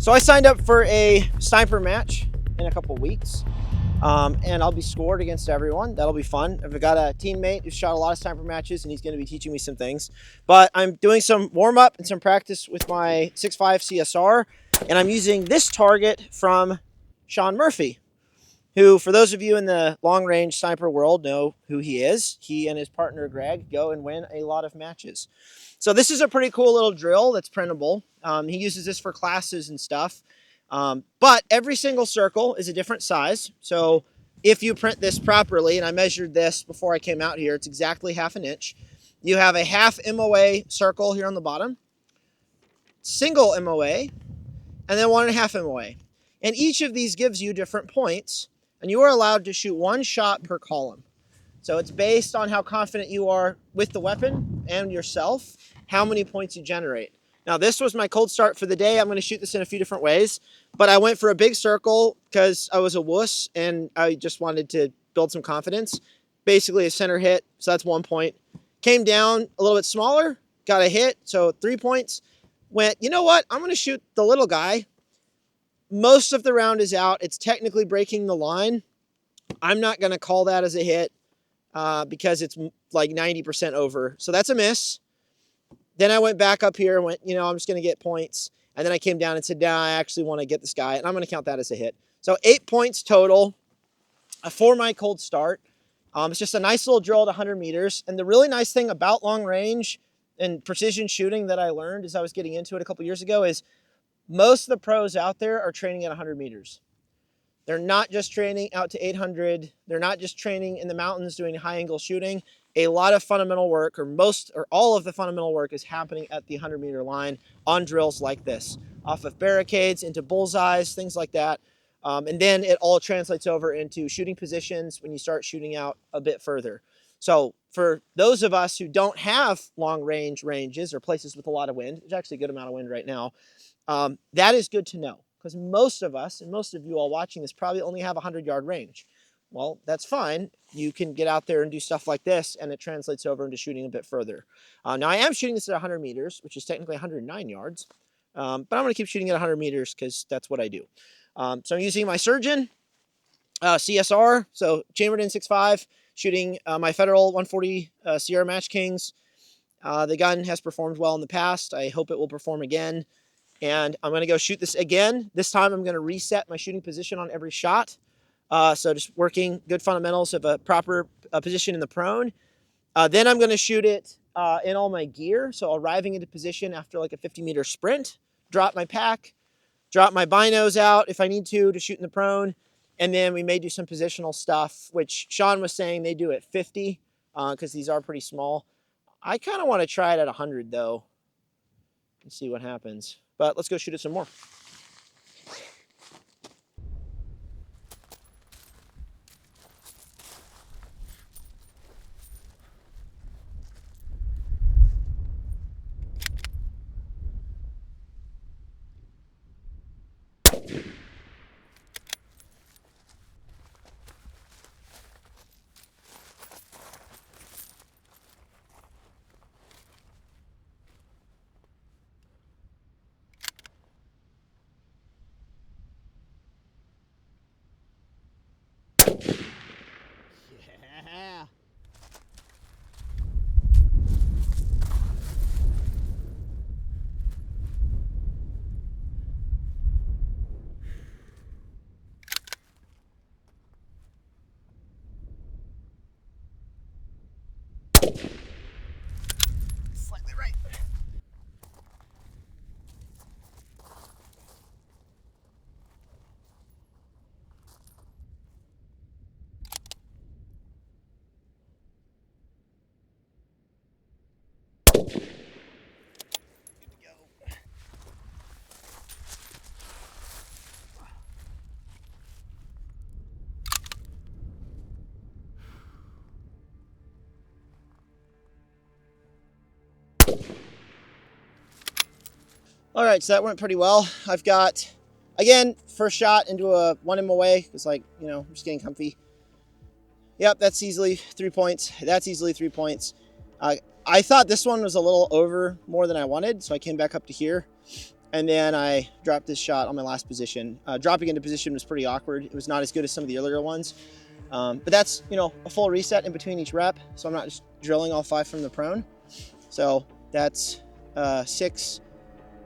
So I signed up for a sniper match in a couple weeks, and I'll be scored against everyone. That'll be fun. I've got a teammate who's shot a lot of sniper matches, and he's going to be teaching me some things. But I'm doing some warm-up and some practice with my 6.5 CSR, and I'm using this target from Sean Murphy, who, for those of you in the long-range sniper world, know who he is. He and his partner, Greg, go and win a lot of matches. So this is a pretty cool little drill that's printable. He uses this for classes and stuff. But every single circle is a different size. So if you print this properly, and I measured this before I came out here, it's exactly 1/2 inch. You have a 1/2 MOA circle here on the bottom, single MOA, and then 1.5 MOA. And each of these gives you different points, and you are allowed to shoot 1 shot per column. So it's based on how confident you are with the weapon and yourself, how many points you generate. Now, this was my cold start for the day. I'm going to shoot this in a few different ways, but I went for a big circle because I was a wuss and I just wanted to build some confidence. Basically a center hit, so that's 1 point. Came down a little bit smaller, got a hit, so 3 points. Went, you know what? I'm going to shoot the little guy. Most of the round is out. It's technically breaking the line. I'm not going to call that as a hit because it's like 90% over. So that's a miss. Then I went back up here and went, you know, I'm just going to get points. And then I came down and said, nah, I actually want to get this guy. And I'm going to count that as a hit. So 8 points total for my cold start. It's just a nice little drill at 100 meters. And the really nice thing about long range and precision shooting that I learned as I was getting into it a couple years ago is most of the pros out there are training at 100 meters. They're not just training out to 800. They're not just training in the mountains doing high angle shooting. A lot of fundamental work, or most or all of the fundamental work, is happening at the 100-meter line on drills like this, off of barricades, into bullseyes, things like that. And then it all translates over into shooting positions when you start shooting out a bit further. So for those of us who don't have long ranges or places with a lot of wind, there's actually a good amount of wind right now, that is good to know. Because most of us, and most of you all watching this, probably only have a 100-yard range. Well, that's fine. You can get out there and do stuff like this, and it translates over into shooting a bit further. Now, I am shooting this at 100 meters, which is technically 109 yards. But I'm going to keep shooting at 100 meters because that's what I do. So I'm using my Surgeon CSR, so chambered in 6.5, shooting my Federal 140 Sierra Match Kings. The gun has performed well in the past. I hope it will perform again. And I'm going to go shoot this again. This time I'm going to reset my shooting position on every shot. So just working good fundamentals of a proper position in the prone. Then I'm going to shoot it in all my gear. So arriving into position after like a 50-meter sprint, drop my pack, drop my binos out if I need to shoot in the prone. And then we may do some positional stuff, which Sean was saying they do at 50 because these are pretty small. I kind of want to try it at 100 though and see what happens. But let's go shoot it some more. Yeah. Slightly right. Good to go. All right, so that went pretty well. I've got, again, first shot into a 1 MOA. It's like, you know, I'm just getting comfy. Yep, that's easily 3 points. That's easily 3 points. I thought this one was a little over more than I wanted, so I came back up to here. And then I dropped this shot on my last position. Dropping into position was pretty awkward. It was not as good as some of the earlier ones. But that's, a full reset in between each rep. So I'm not just drilling all 5 from the prone. So that's 6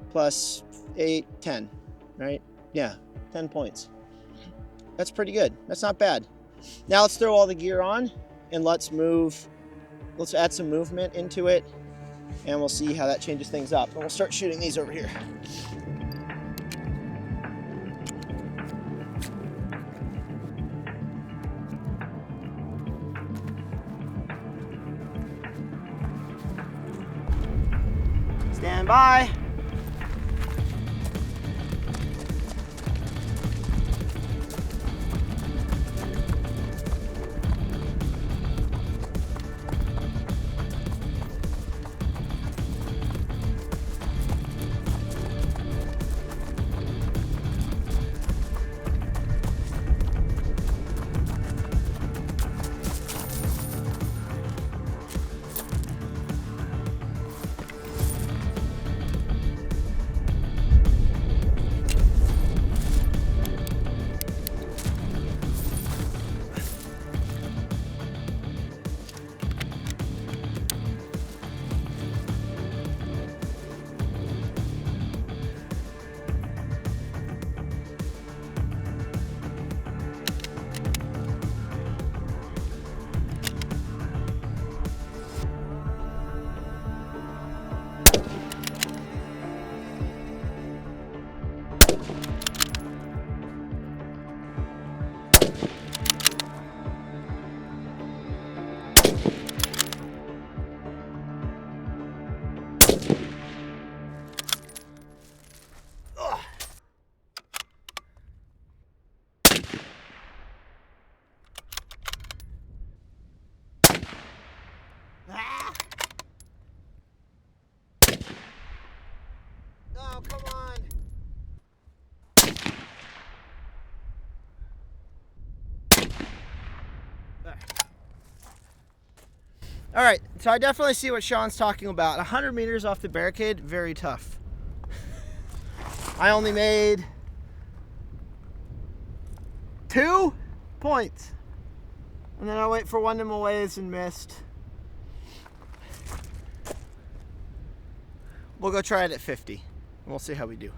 plus 8, 10, right? Yeah, 10 points. That's pretty good. That's not bad. Now let's throw all the gear on and let's add some movement into it, and we'll see how that changes things up. And we'll start shooting these over here. Stand by. Oh, come on. All right, so I definitely see what Sean's talking about. 100 meters off the barricade, very tough. I only made 2 points. And then I wait for one of them aways and missed. We'll go try it at 50, and we'll see how we do.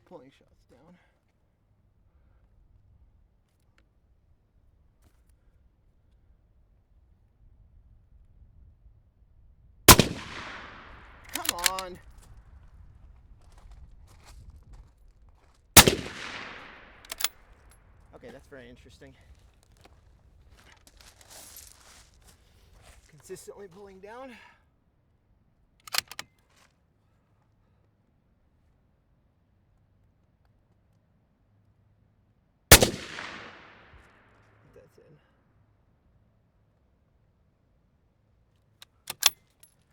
Pulling shots down. Come on. Okay, that's very interesting. Consistently pulling down. That's in.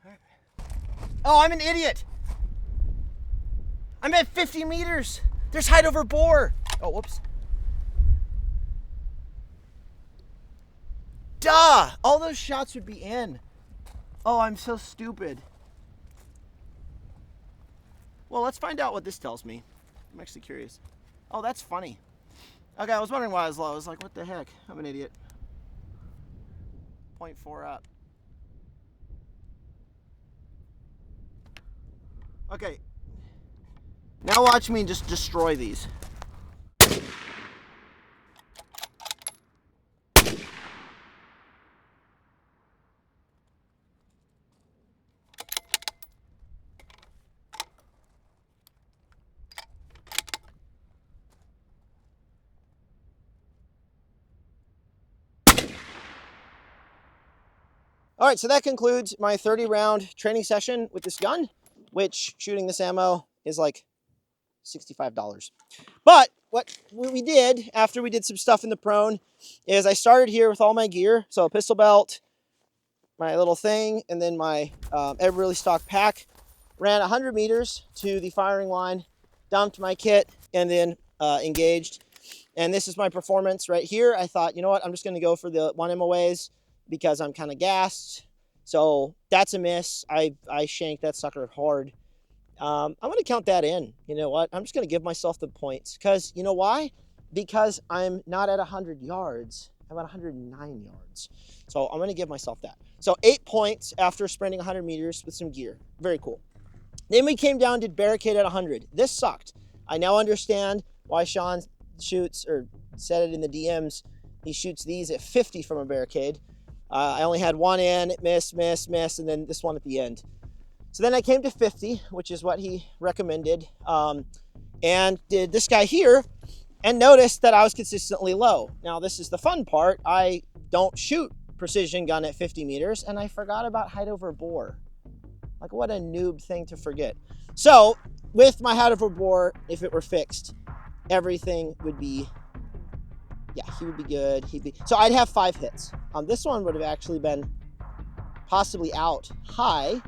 All right. Oh, I'm an idiot. I'm at 50 meters. There's height over bore. Oh, whoops. Duh! All those shots would be in. Oh, I'm so stupid. Well, let's find out what this tells me. I'm actually curious. Oh, that's funny. Okay, I was wondering why I was low. I was like, what the heck? I'm an idiot. 0.4 up. Okay. Now watch me just destroy these. All right, so that concludes my 30-round training session with this gun, which shooting this ammo is like $65. But what we did after we did some stuff in the prone is I started here with all my gear. So a pistol belt, my little thing, and then my Everly stock pack. Ran 100 meters to the firing line, dumped my kit, and then engaged. And this is my performance right here. I thought, you know what, I'm just going to go for the 1 MOAs because I'm kind of gassed. So that's a miss. I shanked that sucker hard. I'm going to count that in. You know what? I'm just going to give myself the points because you know why? Because I'm not at 100 yards. I'm at 109 yards. So I'm going to give myself that. So 8 points after sprinting 100 meters with some gear. Very cool. Then we came down to barricade at 100. This sucked. I now understand why Sean shoots, or said it in the DMs, he shoots these at 50 from a barricade. I only had one in, miss, and then this one at the end. So then I came to 50, which is what he recommended, and did this guy here, and noticed that I was consistently low. Now this is the fun part. I don't shoot precision gun at 50 meters, and I forgot about height over bore. Like, what a noob thing to forget. So with my height over bore, if it were fixed, everything would be, yeah, he would be good. So I'd have 5 hits. This one would have actually been possibly out high.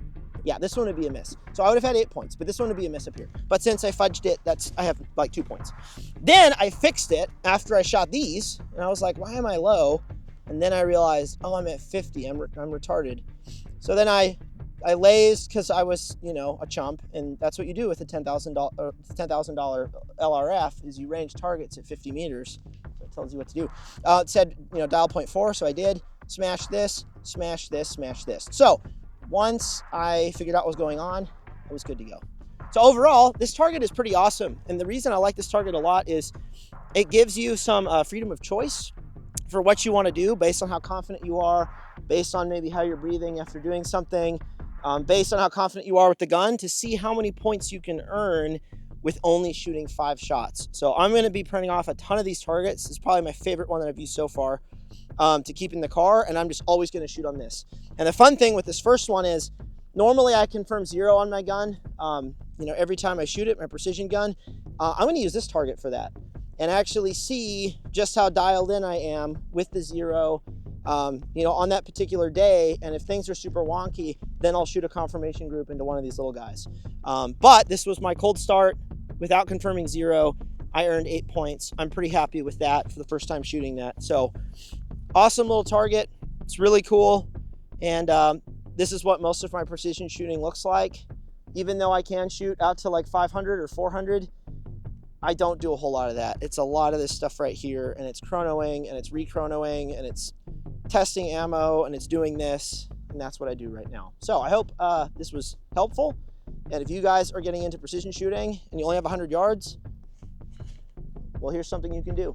Yeah, this one would be a miss. So I would have had 8 points, but this one would be a miss up here. But since I fudged it, I have like 2 points. Then I fixed it after I shot these, and I was like, why am I low? And then I realized, oh, I'm at 50. I'm retarded. So then I lazed because I was, you know, a chump, and that's what you do with a $10,000 LRF is you range targets at 50 meters. So it tells you what to do. It said, you know, dial 0.4, so I did. Smash this, smash this, smash this. So once I figured out what was going on, I was good to go. So overall, this target is pretty awesome. And the reason I like this target a lot is it gives you some freedom of choice for what you want to do based on how confident you are, based on maybe how you're breathing after doing something, based on how confident you are with the gun, to see how many points you can earn with only shooting 5 shots. So I'm going to be printing off a ton of these targets. It's probably my favorite one that I've used so far to keep in the car, and I'm just always going to shoot on this. And the fun thing with this first one is normally I confirm 0 on my gun. You know, every time I shoot it, my precision gun, I'm going to use this target for that and actually see just how dialed in I am with the 0, you know, on that particular day. And if things are super wonky, then I'll shoot a confirmation group into one of these little guys. But this was my cold start without confirming 0. I earned 8 points. I'm pretty happy with that for the first time shooting that. So awesome little target. It's really cool. And this is what most of my precision shooting looks like. Even though I can shoot out to like 500 or 400, I don't do a whole lot of that. It's a lot of this stuff right here, and it's chronoing, and it's re-chronoing, and it's testing ammo, and it's doing this, and that's what I do right now. So I hope this was helpful, and if you guys are getting into precision shooting and you only have 100 yards, well, here's something you can do.